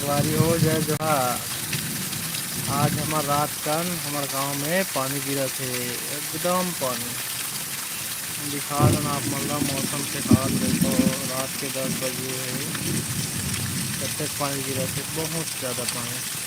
बारी हो जाए जोहार। आज हमार रात कन हमार गांव में पानी गिरा थे, एकदम पानी। दिखा दो ना आप मतलब मौसम के हाल देखो, रात के 10 बजे है, कब तक पानी गिरा थे, बहुत ज़्यादा पानी।